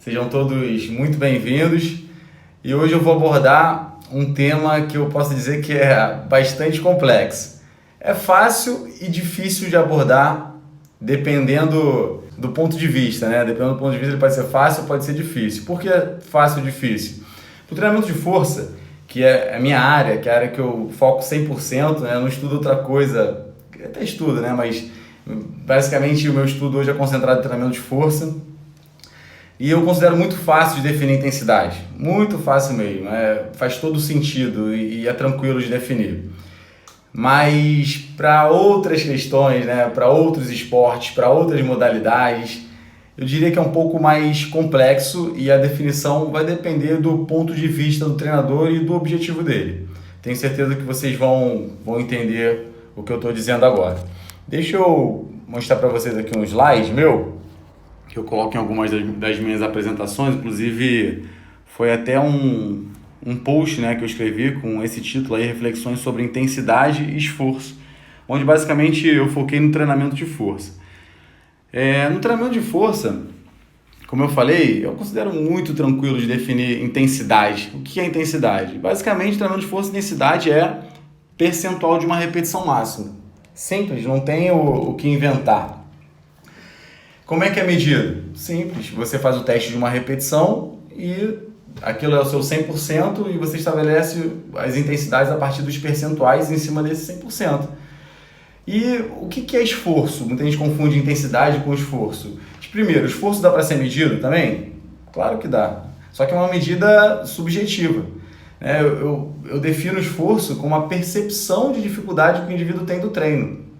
Sejam todos muito bem-vindos e hoje eu vou abordar um tema que eu posso dizer que é bastante complexo. É fácil e difícil de abordar dependendo do ponto de vista, né? Dependendo do ponto de vista, ele pode ser fácil ou pode ser difícil. Por que é fácil e difícil? O treinamento de força, que é a minha área, que é a área que eu foco 100%, né? Eu não estudo outra coisa, até estudo, né? Mas basicamente o meu estudo hoje é concentrado em treinamento de força. E eu considero muito fácil de definir intensidade, muito fácil mesmo, faz todo sentido e é tranquilo de definir. Mas para outras questões, né, para outros esportes, para outras modalidades, eu diria que é um pouco mais complexo e a definição vai depender do ponto de vista do treinador e do objetivo dele. Tenho certeza que vocês vão entender o que eu estou dizendo agora. Deixa eu mostrar para vocês aqui um slide meu, que eu coloco em algumas das minhas apresentações, inclusive foi até um post, né, que eu escrevi com esse título aí, Reflexões sobre Intensidade e Esforço, onde basicamente eu foquei no treinamento de força. No treinamento de força, como eu falei, eu considero muito tranquilo de definir intensidade. O que é intensidade? Basicamente, treinamento de força e intensidade é percentual de uma repetição máxima. Simples, não tem o que inventar. Como é que é medido? Simples, você faz o teste de uma repetição e aquilo é o seu 100% e você estabelece as intensidades a partir dos percentuais em cima desse 100%. E o que é esforço? Muita gente confunde intensidade com esforço. Primeiro, esforço dá para ser medido também? Claro que dá, só que é uma medida subjetiva. Eu defino esforço como a percepção de dificuldade que o indivíduo tem do treino.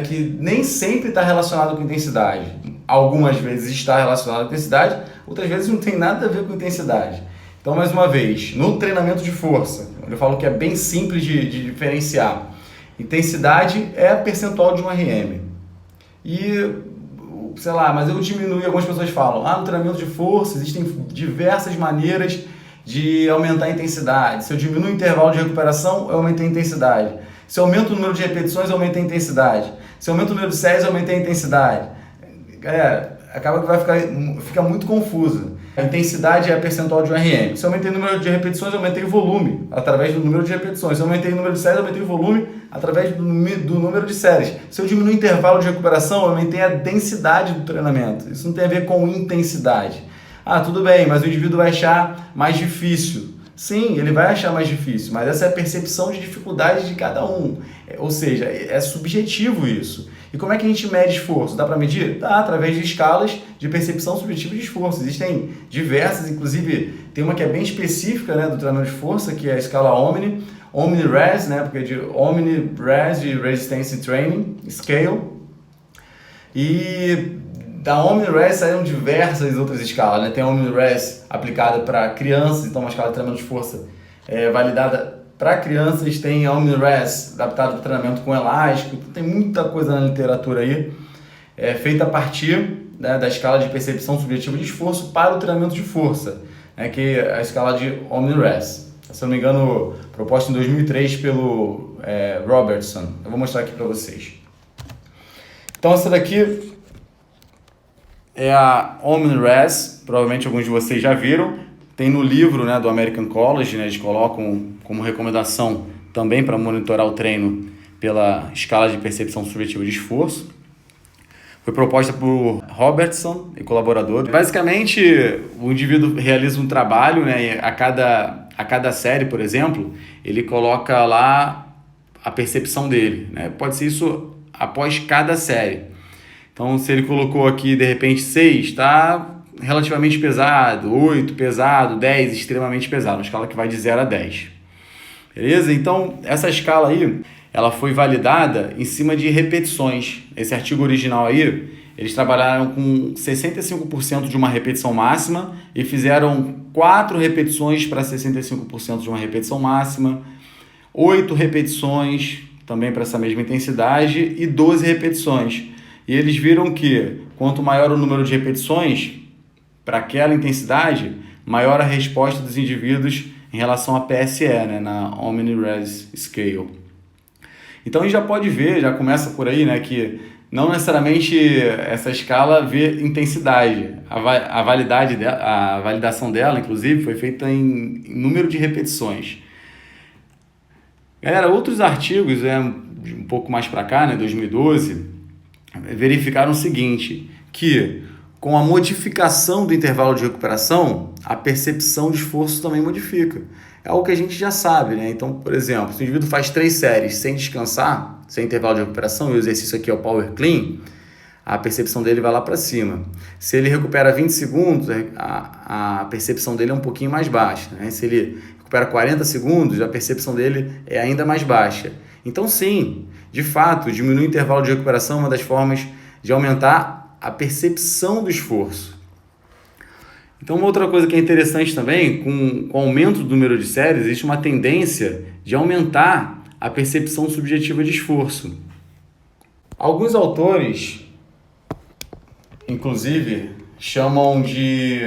Que nem sempre está relacionado com intensidade. Algumas vezes está relacionado com intensidade, outras vezes não tem nada a ver com intensidade. Então, mais uma vez, no treinamento de força, eu falo que é bem simples de diferenciar. Intensidade é percentual de um RM. E, sei lá, mas eu diminuo, algumas pessoas falam, no treinamento de força existem diversas maneiras de aumentar a intensidade. Se eu diminuo o intervalo de recuperação, eu aumentei a intensidade. Se eu aumento o número de repetições, eu aumentei a intensidade. Se eu aumento o número de séries, eu aumentei a intensidade. Galera, acaba que fica muito confuso. A intensidade é a percentual de um RM. Se eu aumentei o número de repetições, eu aumentei o volume através do número de repetições. Se eu aumentei o número de séries, eu aumentei o volume através do número de séries. Se eu diminuo o intervalo de recuperação, eu aumentei a densidade do treinamento. Isso não tem a ver com intensidade. Tudo bem, mas o indivíduo vai achar mais difícil. Sim, ele vai achar mais difícil, mas essa é a percepção de dificuldade de cada um. Ou seja, é subjetivo isso. E como é que a gente mede esforço? Dá para medir? Dá, através de escalas de percepção subjetiva de esforço. Existem diversas, inclusive tem uma que é bem específica, né, do treinamento de força, que é a escala Omni, Omni-RES, né, porque é de Omni-RES de Resistance Training Scale. E da Omni-RES saíram diversas outras escalas, né? Tem a Omni-RES aplicada para crianças, então uma escala de treinamento de força validada para crianças. Tem a Omni-RES adaptada para treinamento com elástico. Então, tem muita coisa na literatura aí feita a partir, né, da escala de percepção subjetiva de esforço para o treinamento de força, né, que é a escala de Omni-RES. Se não me engano, proposta em 2003 pelo Robertson. Eu vou mostrar aqui para vocês. Então essa daqui é a Omni-RES, provavelmente alguns de vocês já viram. Tem no livro, né, do American College, né, eles colocam como recomendação também para monitorar o treino pela escala de percepção subjetiva de esforço. Foi proposta por Robertson e colaboradores. Basicamente, o indivíduo realiza um trabalho, né, a cada série, por exemplo, ele coloca lá a percepção dele, né? Pode ser isso após cada série. Então, se ele colocou aqui, de repente, 6, está relativamente pesado, 8, pesado, 10, extremamente pesado, uma escala que vai de 0 a 10. Beleza? Então, essa escala aí, ela foi validada em cima de repetições. Esse artigo original aí, eles trabalharam com 65% de uma repetição máxima e fizeram 4 repetições para 65% de uma repetição máxima, 8 repetições também para essa mesma intensidade e 12 repetições. E eles viram que quanto maior o número de repetições para aquela intensidade, maior a resposta dos indivíduos em relação a PSE, né, na Omni-RES Scale. Então a gente já pode ver, já começa por aí, né, que não necessariamente essa escala vê intensidade. A validação dela, inclusive, foi feita em número de repetições. Galera, outros artigos, um pouco mais para cá, 2012, verificaram o seguinte, que com a modificação do intervalo de recuperação, a percepção de esforço também modifica. É algo que a gente já sabe, né? Então, por exemplo, se o indivíduo faz 3 séries sem descansar, sem intervalo de recuperação, e o exercício aqui é o Power Clean, a percepção dele vai lá para cima. Se ele recupera 20 segundos, a percepção dele é um pouquinho mais baixa, né? Se ele recupera 40 segundos, a percepção dele é ainda mais baixa. Então, sim, de fato, diminuir o intervalo de recuperação é uma das formas de aumentar a percepção do esforço. Então, uma outra coisa que é interessante também, com o aumento do número de séries, existe uma tendência de aumentar a percepção subjetiva de esforço. Alguns autores, inclusive, chamam de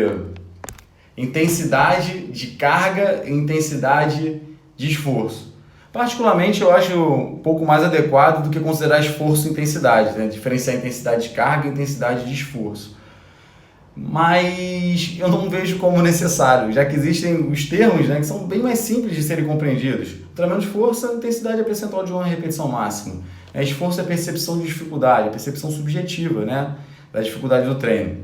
intensidade de carga e intensidade de esforço. Particularmente, eu acho um pouco mais adequado do que considerar esforço e intensidade, né? Diferenciar intensidade de carga e intensidade de esforço. Mas eu não vejo como necessário, já que existem os termos, né, que são bem mais simples de serem compreendidos. O treinamento de força, a intensidade é percentual de uma repetição máxima. Esforço é percepção de dificuldade, a percepção subjetiva, né, da dificuldade do treino.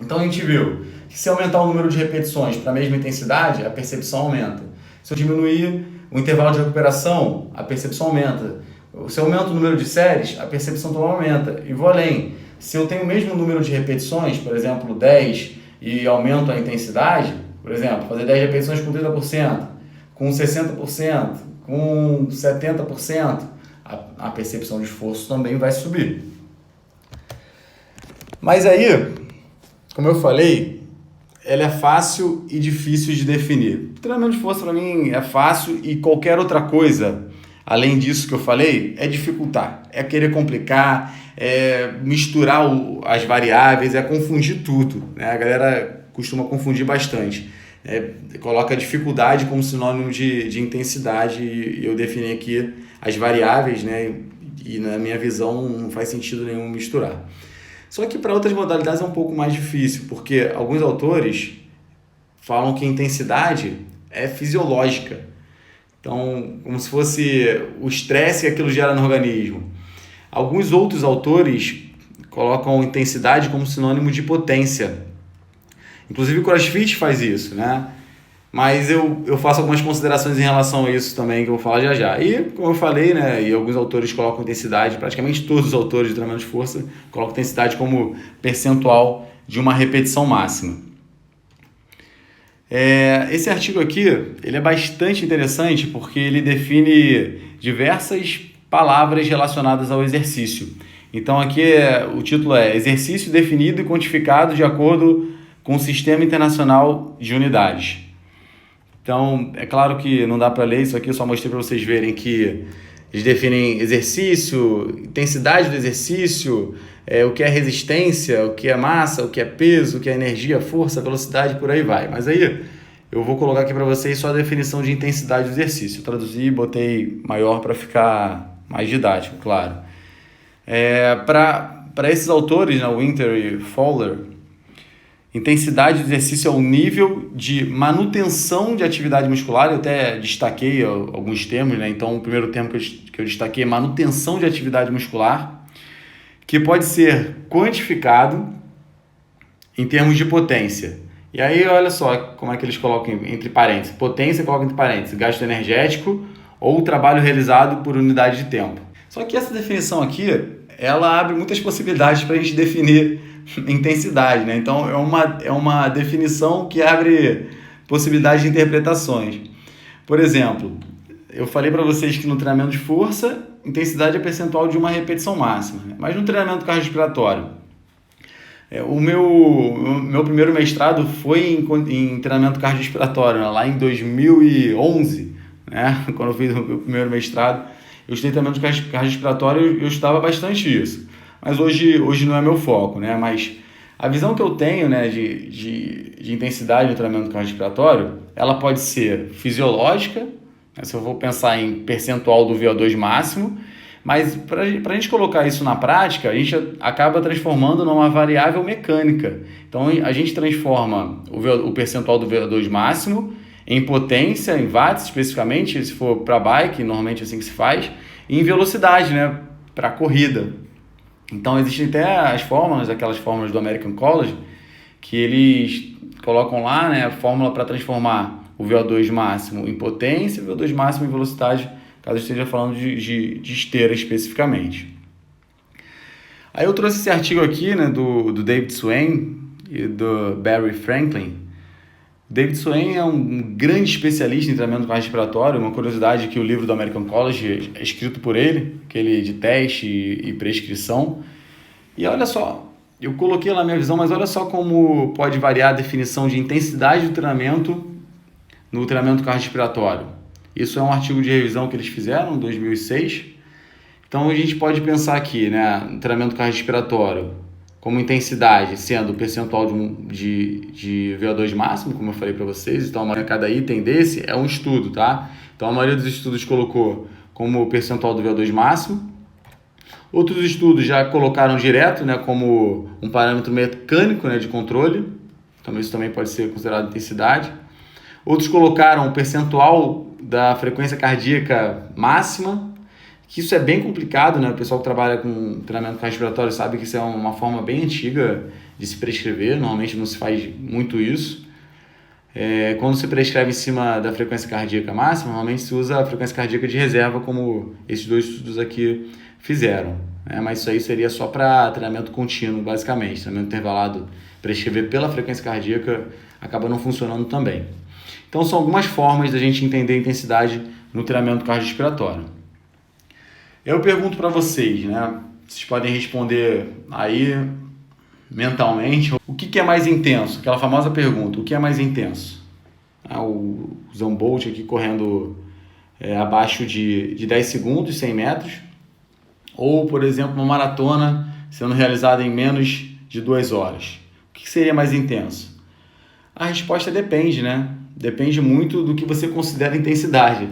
Então a gente viu que se aumentar o número de repetições para a mesma intensidade, a percepção aumenta. Se eu diminuir o intervalo de recuperação, a percepção aumenta. Se eu aumento o número de séries, a percepção também aumenta. E vou além. Se eu tenho o mesmo número de repetições, por exemplo, 10, e aumento a intensidade, por exemplo, fazer 10 repetições com 30%, com 60%, com 70%, a percepção de esforço também vai subir. Mas aí, como eu falei, ela é fácil e difícil de definir. O treinamento de força para mim é fácil e qualquer outra coisa, além disso que eu falei, é dificultar, é querer complicar, é misturar as variáveis, é confundir tudo, né? A galera costuma confundir bastante. Coloca dificuldade como sinônimo de intensidade e eu defini aqui as variáveis, né? E na minha visão não faz sentido nenhum misturar. Só que para outras modalidades é um pouco mais difícil, porque alguns autores falam que a intensidade é fisiológica. Então, como se fosse o estresse que aquilo gera no organismo. Alguns outros autores colocam intensidade como sinônimo de potência. Inclusive o CrossFit faz isso, né? Mas eu faço algumas considerações em relação a isso também, que eu vou falar já já. E, como eu falei, né, e alguns autores colocam intensidade, praticamente todos os autores de treinamento de força colocam intensidade como percentual de uma repetição máxima. Esse artigo aqui, ele é bastante interessante porque ele define diversas palavras relacionadas ao exercício. Então aqui o título é Exercício definido e quantificado de acordo com o Sistema Internacional de Unidades. Então, é claro que não dá para ler isso aqui, eu só mostrei para vocês verem que eles definem exercício, intensidade do exercício, o que é resistência, o que é massa, o que é peso, o que é energia, força, velocidade, por aí vai. Mas aí eu vou colocar aqui para vocês só a definição de intensidade do exercício. Eu traduzi e botei maior para ficar mais didático, claro. Para esses autores, né, Winter e Fowler, intensidade do exercício é o nível de manutenção de atividade muscular. Eu até destaquei alguns termos, né? Então o primeiro termo que eu destaquei é manutenção de atividade muscular, que pode ser quantificado em termos de potência. E aí olha só como é que eles colocam entre parênteses. Potência coloca entre parênteses gasto energético ou trabalho realizado por unidade de tempo. Só que essa definição aqui, ela abre muitas possibilidades para a gente definir intensidade, né? Então é uma definição que abre possibilidades de interpretações. Por exemplo, eu falei para vocês que no treinamento de força, intensidade é percentual de uma repetição máxima, né? Mas no treinamento cardiorrespiratório, o meu primeiro mestrado foi em treinamento cardiorrespiratório, né? Lá em 2011, né? Quando eu fiz o meu primeiro mestrado, eu estudei treinamento cardiorrespiratório e eu estudava bastante isso. Mas hoje não é meu foco, né? Mas a visão que eu tenho, né, de intensidade no treinamento cardiorrespiratório, ela pode ser fisiológica, né, se eu vou pensar em percentual do VO2 máximo, Mas para a gente colocar isso na prática, a gente acaba transformando numa variável mecânica. Então a gente transforma o percentual do VO2 máximo em potência, em watts especificamente, se for para bike, normalmente é assim que se faz, e em velocidade, né, para corrida. Então existem até as fórmulas, aquelas fórmulas do American College, que eles colocam lá, né, a fórmula para transformar o VO2 máximo em potência e o VO2 máximo em velocidade, caso esteja falando de esteira especificamente. Aí eu trouxe esse artigo aqui, né, do David Swain e do Barry Franklin. David Swain é um grande especialista em treinamento cardiorrespiratório. Uma curiosidade é que o livro do American College é escrito por ele, aquele de teste e prescrição. E olha só, eu coloquei lá a minha visão, mas olha só como pode variar a definição de intensidade do treinamento no treinamento cardiorrespiratório. Isso é um artigo de revisão que eles fizeram em 2006. Então a gente pode pensar aqui, né, no treinamento cardiorrespiratório como intensidade sendo o percentual de VO2 máximo, como eu falei para vocês. Então cada item desse é um estudo, tá? Então a maioria dos estudos colocou como percentual do VO2 máximo. Outros estudos já colocaram direto, né, como um parâmetro mecânico, né, de controle. Então isso também pode ser considerado intensidade. Outros colocaram o percentual da frequência cardíaca máxima, que isso é bem complicado, né? O pessoal que trabalha com treinamento cardiorrespiratório sabe que isso é uma forma bem antiga de se prescrever, normalmente não se faz muito isso. Quando se prescreve em cima da frequência cardíaca máxima, normalmente se usa a frequência cardíaca de reserva, como esses dois estudos aqui fizeram, né? Mas isso aí seria só para treinamento contínuo, basicamente. Treinamento intervalado, prescrever pela frequência cardíaca acaba não funcionando também. Então são algumas formas da gente entender a intensidade no treinamento cardiorrespiratório. Eu pergunto para vocês, né? Vocês podem responder aí mentalmente. O que é mais intenso? Aquela famosa pergunta, o que é mais intenso? O Usain Bolt aqui correndo abaixo de 10 segundos, 100 metros. Ou, por exemplo, uma maratona sendo realizada em menos de 2 horas. O que seria mais intenso? A resposta depende, né? Depende muito do que você considera intensidade.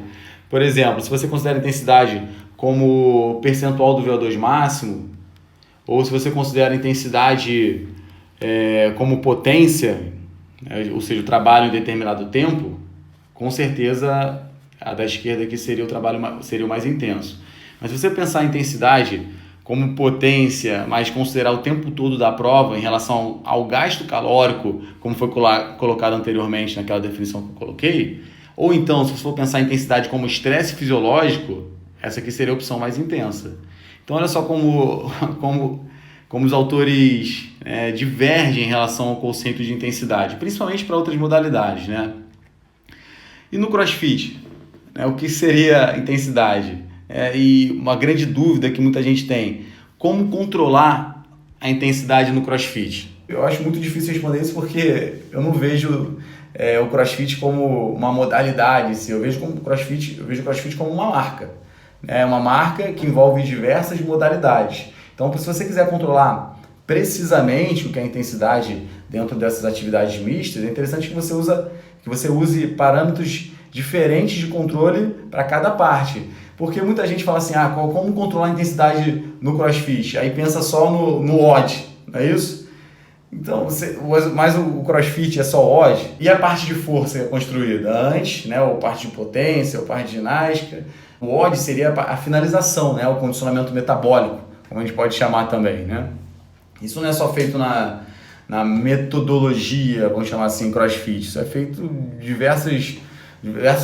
Por exemplo, se você considera intensidade como percentual do VO2 máximo, ou se você considera intensidade como potência, ou seja, o trabalho em determinado tempo, com certeza a da esquerda aqui seria o mais intenso. Mas se você pensar em intensidade como potência, mas considerar o tempo todo da prova em relação ao gasto calórico, como foi colocado anteriormente naquela definição que eu coloquei, ou então, se você for pensar em intensidade como estresse fisiológico, essa aqui seria a opção mais intensa. Então, olha só como os autores divergem em relação ao conceito de intensidade, principalmente para outras modalidades, né? E no CrossFit, né, o que seria intensidade? E uma grande dúvida que muita gente tem, como controlar a intensidade no CrossFit? Eu acho muito difícil responder isso porque eu não vejo o CrossFit como uma modalidade, assim. Eu vejo o CrossFit como uma marca. É uma marca que envolve diversas modalidades. Então, se você quiser controlar precisamente o que é a intensidade dentro dessas atividades mistas, é interessante que você use parâmetros diferentes de controle para cada parte. Porque muita gente fala assim, como controlar a intensidade no CrossFit? Aí pensa só no WOD, não é isso? Então, mas o CrossFit é só WOD? E a parte de força é construída antes, né? Ou parte de potência, ou parte de ginástica. O WOD seria a finalização, né? O condicionamento metabólico, como a gente pode chamar também, né? Isso não é só feito na metodologia, vamos chamar assim, CrossFit. Isso é feito diversos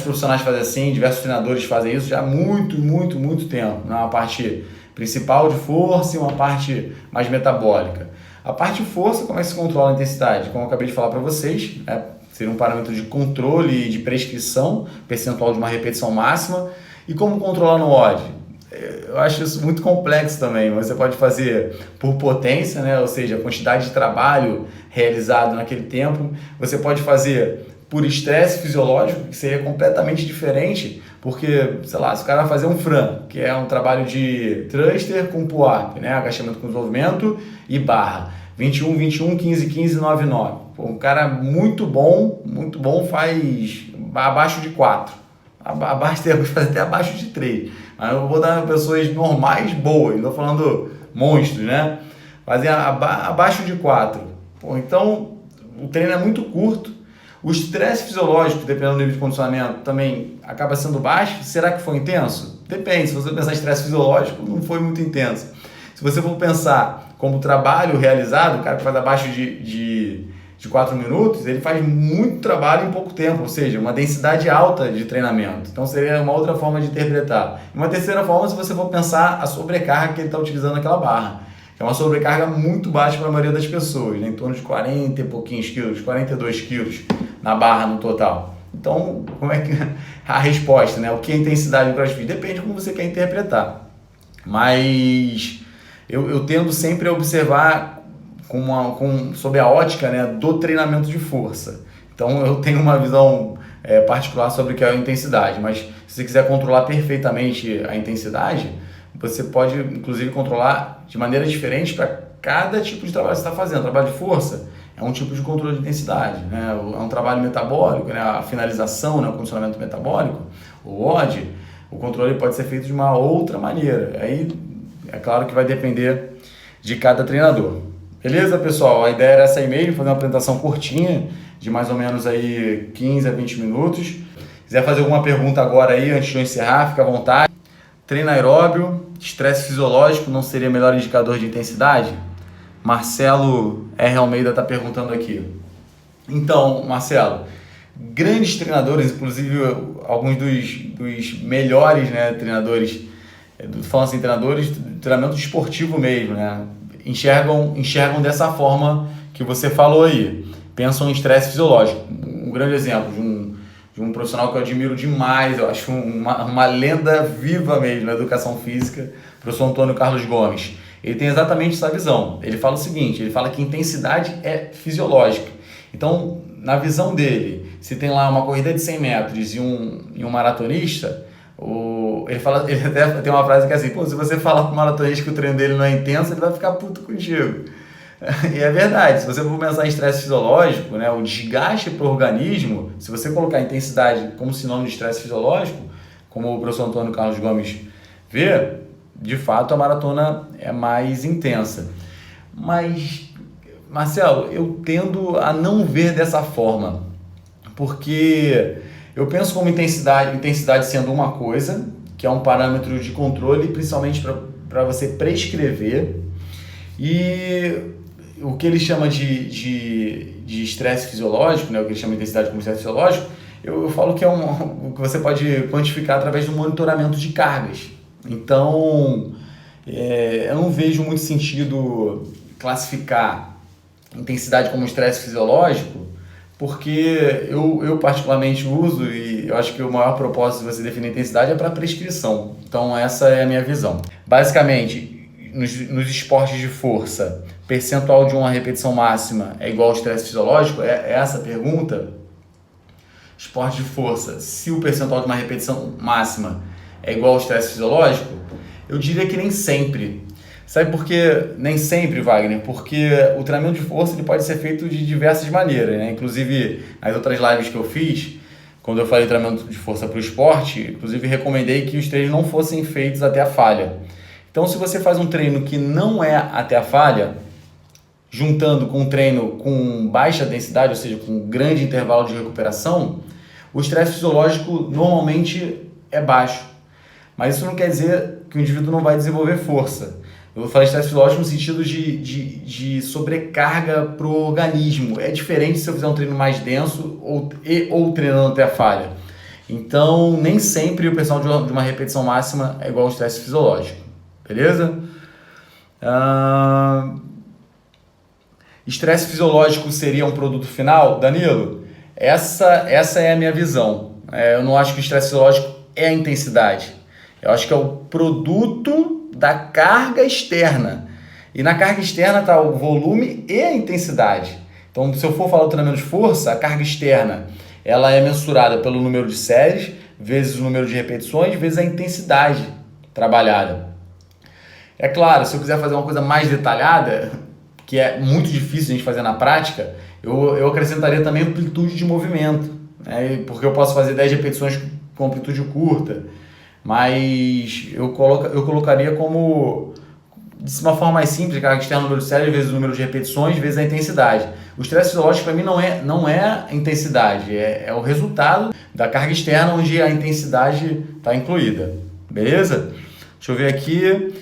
profissionais fazem assim, diversos treinadores fazem isso já há muito, muito, muito tempo. Uma parte principal de força e uma parte mais metabólica. A parte de força, como é que se controla a intensidade? Como eu acabei de falar para vocês, seria um parâmetro de controle e de prescrição, percentual de uma repetição máxima. E como controlar no WOD? Eu acho isso muito complexo também. Você pode fazer por potência, né? Ou seja, a quantidade de trabalho realizado naquele tempo. Você pode fazer por estresse fisiológico, que seria completamente diferente, porque, sei lá, se o cara vai fazer um Fran, que é um trabalho de thruster com pull-up, né? Agachamento com desenvolvimento e barra. 21, 21, 15, 15, 9, 9. Um cara muito bom faz abaixo de 4. Abaixo, tem que fazer até abaixo de 3. Aí eu vou dar pessoas normais, boas, não estou falando monstros, né? Fazem abaixo de 4. Pô, então, o treino é muito curto. O estresse fisiológico, dependendo do nível de condicionamento, também acaba sendo baixo. Será que foi intenso? Depende. Se você pensar em estresse fisiológico, não foi muito intenso. Se você for pensar como trabalho realizado, o cara que faz abaixo de 4 minutos, ele faz muito trabalho em pouco tempo, ou seja, uma densidade alta de treinamento. Então seria uma outra forma de interpretar. E uma terceira forma, se você for pensar a sobrecarga que ele está utilizando naquela barra. É uma sobrecarga muito baixa para a maioria das pessoas, né? Em torno de 40 e pouquinhos quilos, 42 quilos na barra no total. Então, como é que a resposta, né? O que é intensidade do CrossFit? Depende de como você quer interpretar. Mas eu tendo sempre a observar sob a ótica, né, do treinamento de força. Então eu tenho uma visão particular sobre o que é a intensidade, mas se você quiser controlar perfeitamente a intensidade, você pode inclusive controlar de maneira diferente para cada tipo de trabalho que você está fazendo. Trabalho de força é um tipo de controle de intensidade, né? É um trabalho metabólico, né? A finalização, né? O condicionamento metabólico, o WOD, o controle pode ser feito de uma outra maneira. Aí é claro que vai depender de cada treinador. Beleza, pessoal? A ideia era essa aí mesmo, fazer uma apresentação curtinha, de mais ou menos aí 15 a 20 minutos. Se quiser fazer alguma pergunta agora aí, antes de eu encerrar, fica à vontade. Treino aeróbio, estresse fisiológico não seria melhor indicador de intensidade? Marcelo R. Almeida está perguntando aqui. Então, Marcelo, grandes treinadores, inclusive alguns dos melhores, né, treinadores, falando assim, treinadores de treinamento esportivo mesmo, né, enxergam dessa forma que você falou aí. Pensam em estresse fisiológico. Um grande exemplo de um profissional que eu admiro demais, eu acho uma lenda viva mesmo na educação física, o professor Antônio Carlos Gomes. Ele tem exatamente essa visão. Ele fala o seguinte, ele fala que intensidade é fisiológica. Então, na visão dele, se tem lá uma corrida de 100 metros e um maratonista, ele até tem uma frase que é assim, pô, se você falar para o maratonista que o treino dele não é intenso, ele vai ficar puto contigo. E é verdade, se você for pensar em estresse fisiológico, né, o desgaste para o organismo, se você colocar intensidade como sinônimo de estresse fisiológico, como o professor Antônio Carlos Gomes vê, de fato a maratona é mais intensa. Mas, Marcelo, eu tendo a não ver dessa forma, porque eu penso como intensidade sendo uma coisa, que é um parâmetro de controle, principalmente para você prescrever, e o que ele chama de estresse fisiológico, né, o que ele chama de intensidade como estresse fisiológico, eu falo que é o que você pode quantificar através do monitoramento de cargas. Então, eu não vejo muito sentido classificar intensidade como estresse fisiológico, porque eu particularmente uso, e eu acho que o maior propósito de você definir intensidade é para prescrição. Então essa é a minha visão. Basicamente, nos esportes de força, percentual de uma repetição máxima é igual ao estresse fisiológico? É essa a pergunta? Esporte de força, se o percentual de uma repetição máxima é igual ao estresse fisiológico? Eu diria que nem sempre. Sabe por que nem sempre, Wagner? Porque o treinamento de força ele pode ser feito de diversas maneiras, né? Inclusive, nas outras lives que eu fiz, quando eu falei treinamento de força para o esporte, inclusive recomendei que os treinos não fossem feitos até a falha. Então, se você faz um treino que não é até a falha, juntando com um treino com baixa densidade, ou seja, com grande intervalo de recuperação, o estresse fisiológico normalmente é baixo. Mas isso não quer dizer que o indivíduo não vai desenvolver força. Eu vou falar de estresse fisiológico no sentido de sobrecarga para o organismo. É diferente se eu fizer um treino mais denso ou treinando até a falha. Então, nem sempre o percentual de uma repetição máxima é igual ao estresse fisiológico. Beleza? Estresse fisiológico seria um produto final? Danilo, essa é a minha visão. Eu não acho que o estresse fisiológico é a intensidade. Eu acho que é o produto da carga externa. E na carga externa está o volume e a intensidade. Então, se eu for falar do treinamento de força, a carga externa ela é mensurada pelo número de séries, vezes o número de repetições, vezes a intensidade trabalhada. É claro, se eu quiser fazer uma coisa mais detalhada, que é muito difícil a gente fazer na prática, eu acrescentaria também amplitude de movimento, né? Porque eu posso fazer 10 repetições com amplitude curta, mas eu colocaria como, de uma forma mais simples, carga externa no número de séries vezes o número de repetições vezes a intensidade. O estresse fisiológico para mim não é a intensidade, é o resultado da carga externa onde a intensidade está incluída. Beleza? Deixa eu ver aqui.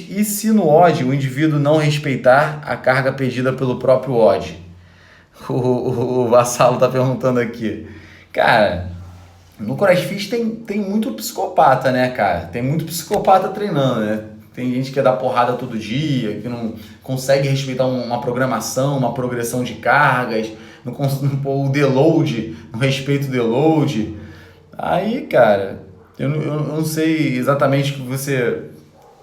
E se no OD o indivíduo não respeitar a carga pedida pelo próprio OD? O Vassalo está perguntando aqui. Cara, no CrossFit tem muito psicopata, né, cara? Tem muito psicopata treinando, né? Tem gente que quer dar porrada todo dia, que não consegue respeitar uma programação, uma progressão de cargas, o deload, não respeita o deload. Aí, cara, eu não sei exatamente o que você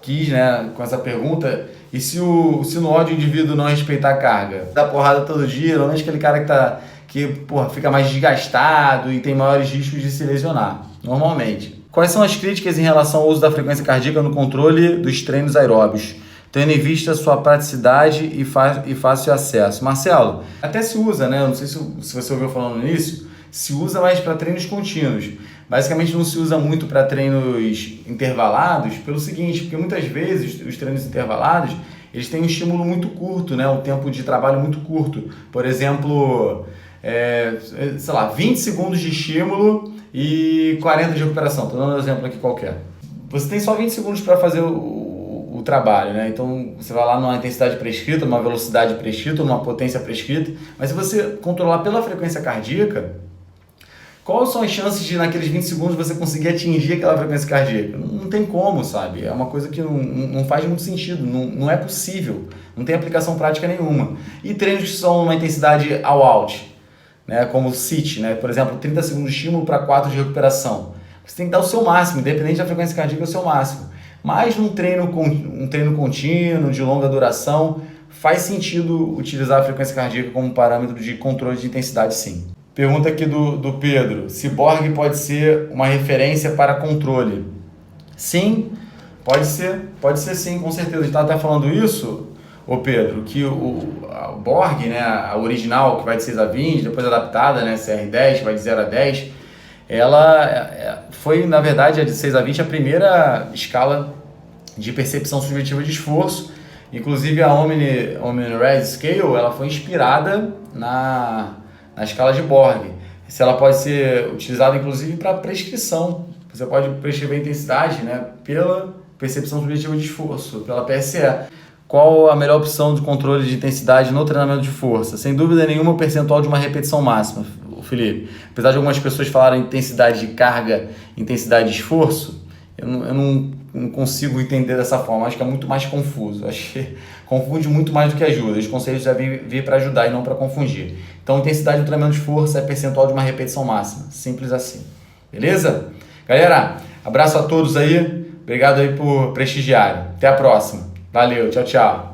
quis, né, com essa pergunta. E se no ódio o indivíduo não respeitar a carga, dá porrada todo dia, normalmente aquele cara que fica mais desgastado e tem maiores riscos de se lesionar, normalmente. Quais são as críticas em relação ao uso da frequência cardíaca no controle dos treinos aeróbios, tendo em vista sua praticidade e fácil acesso? Marcelo, até se usa, né? Eu não sei se você ouviu falando no início, se usa mais para treinos contínuos. Basicamente não se usa muito para treinos intervalados pelo seguinte, porque muitas vezes os treinos intervalados eles têm um estímulo muito curto, né? Um tempo de trabalho muito curto. Por exemplo, 20 segundos de estímulo e 40 de recuperação. Estou dando um exemplo aqui qualquer. Você tem só 20 segundos para fazer o trabalho, né? Então você vai lá numa intensidade prescrita, numa velocidade prescrita, numa potência prescrita, mas se você controlar pela frequência cardíaca, quais são as chances de naqueles 20 segundos você conseguir atingir aquela frequência cardíaca? Não tem como, sabe? É uma coisa que não faz muito sentido, não é possível, não tem aplicação prática nenhuma. E treinos que são uma intensidade all out, né? Como o CIT, né? Por exemplo, 30 segundos de estímulo para 4 de recuperação. Você tem que dar o seu máximo, independente da frequência cardíaca, é o seu máximo. Mas um treino contínuo, de longa duração, faz sentido utilizar a frequência cardíaca como parâmetro de controle de intensidade, sim. Pergunta aqui do Pedro, se Borg pode ser uma referência para controle? Sim, pode ser sim, com certeza. A gente está até falando isso, Pedro, que a Borg, né, a original, que vai de 6 a 20, depois adaptada, né, CR10, vai de 0 a 10, ela foi, na verdade, a de 6 a 20, a primeira escala de percepção subjetiva de esforço. Inclusive a Omni-Res Scale, ela foi inspirada na escala de Borg. Ela pode ser utilizada inclusive para prescrição. Você pode prescrever a intensidade, né, pela percepção subjetiva de esforço, pela PSE. Qual a melhor opção de controle de intensidade no treinamento de força? Sem dúvida nenhuma, o percentual de uma repetição máxima, Felipe. Apesar de algumas pessoas falarem intensidade de carga, intensidade de esforço, eu não consigo entender dessa forma. Acho que é muito mais confuso. Acho que confunde muito mais do que ajuda. Os conselhos devem vir para ajudar e não para confundir. Então, intensidade do treinamento de força é percentual de uma repetição máxima. Simples assim. Beleza? Galera, abraço a todos aí. Obrigado aí por prestigiarem. Até a próxima. Valeu, tchau, tchau.